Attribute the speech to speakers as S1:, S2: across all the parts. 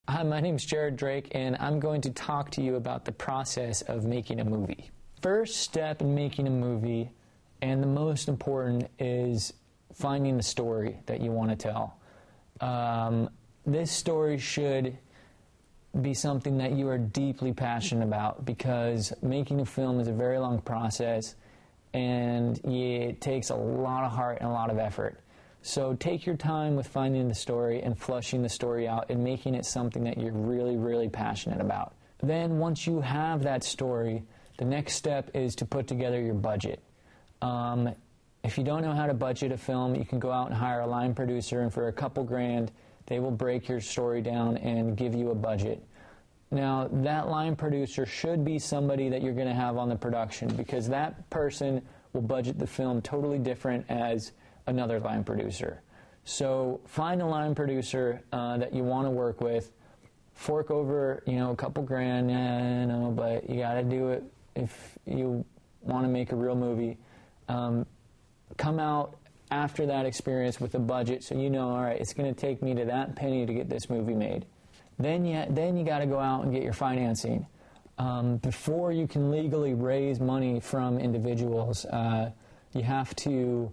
S1: Hi, my name is Jared Drake, and I'm going to talk to you about the process of making a movie. First step in making a movie, and the most important, is finding the story that you want to tell. This story should be something that you are deeply passionate about, because making a film is a very long process, and it takes a lot of heart and a lot of effort. So take your time with finding the story and flushing the story out and making it something that you're really, really passionate about. Then once you have that story, the next step is to put together your budget. If you don't know how to budget a film, you can go out and hire a line producer, and for a couple grand, they will break your story down and give you a budget. Now, that line producer should be somebody that you're going to have on the production, because that person will budget the film totally different as another line producer. So find a line producer that you want to work with, fork over, a couple grand, but you got to do it if you want to make a real movie. Come out after that experience with a budget, so all right, it's going to take me to that penny to get this movie made. Then you got to go out and get your financing. Before you can legally raise money from individuals, you have to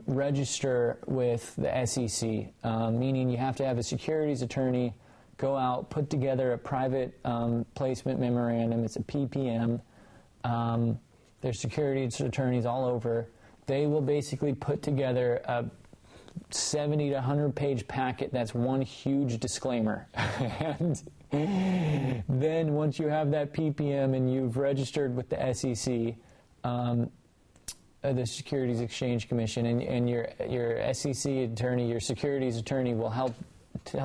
S1: register with the SEC, meaning you have to have a securities attorney go out, put together a private placement memorandum. It's a PPM. There's securities attorneys all over. They will basically put together a 70 to 100 page packet that's one huge disclaimer. And then once you have that PPM and you've registered with the SEC, the Securities Exchange Commission, and your SEC attorney, your securities attorney will help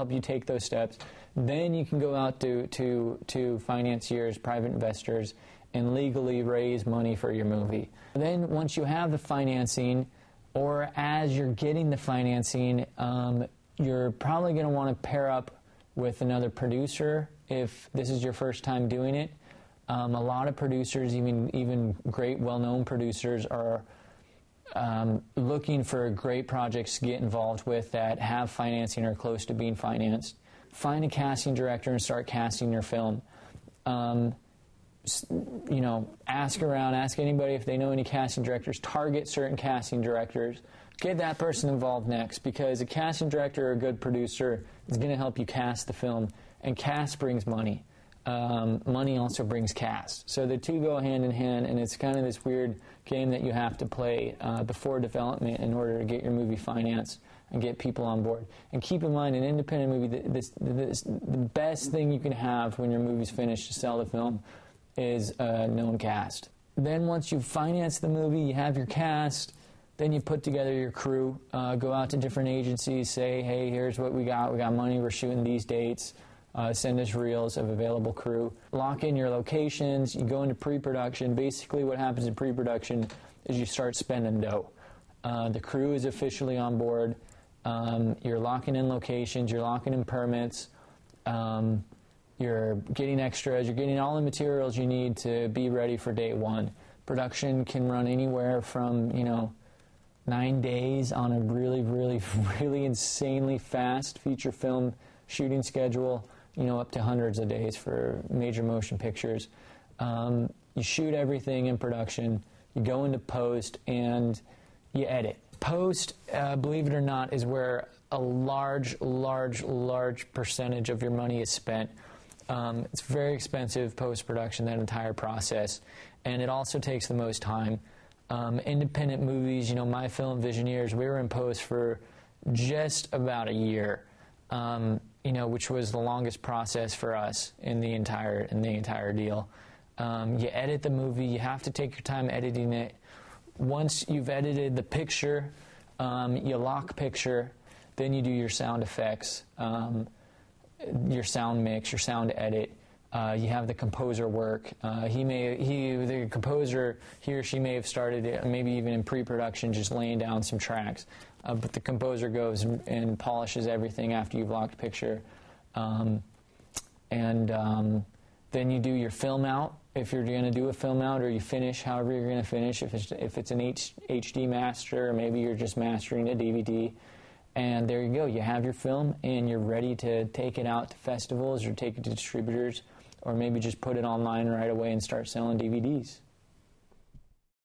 S1: you take those steps. Then you can go out to financiers, private investors, and legally raise money for your movie. Then once you have the financing, or as you're getting the financing, you're probably going to want to pair up with another producer if this is your first time doing it. A lot of producers, even great well-known producers, are looking for great projects to get involved with that have financing or close to being financed. Find a casting director and start casting your film. Ask around, ask anybody if they know any casting directors, target certain casting directors, get that person involved next, because a casting director or a good producer is going to help you cast the film, and cast brings money. Money also brings cast. So the two go hand in hand, and it's kind of this weird game that you have to play before development in order to get your movie financed and get people on board. And keep in mind, an independent movie, the best thing you can have when your movie's finished to sell the film is a known cast. Then once you've financed the movie, you have your cast, then you put together your crew, go out to different agencies, say, hey, here's what we got money, we're shooting these dates, send us reels of available crew. Lock in your locations, you go into pre-production. Basically what happens in pre-production is you start spending dough. The crew is officially on board, you're locking in locations, you're locking in permits, you're getting extras, you're getting all the materials you need to be ready for day one. Production can run anywhere from, 9 days on a really, really, really insanely fast feature film shooting schedule, up to hundreds of days for major motion pictures. You shoot everything in production, you go into post, and you edit. Post, believe it or not, is where a large percentage of your money is spent. It's very expensive, post-production, that entire process, and it also takes the most time. Independent movies, my film Visioneers, we were in post for just about a year, which was the longest process for us in the entire deal. You edit the movie, you have to take your time editing it. Once you've edited the picture, you lock picture, then you do your sound effects, your sound mix, your sound edit. You have the composer work. The composer, he or she may have started it, maybe even in pre-production, just laying down some tracks. But the composer goes and polishes everything after you've locked picture. Then you do your film out, if you're going to do a film out, or you finish however you're going to finish. If it's an HD master, or maybe you're just mastering a DVD. And there you go. You have your film, and you're ready to take it out to festivals or take it to distributors, or maybe just put it online right away and start selling DVDs.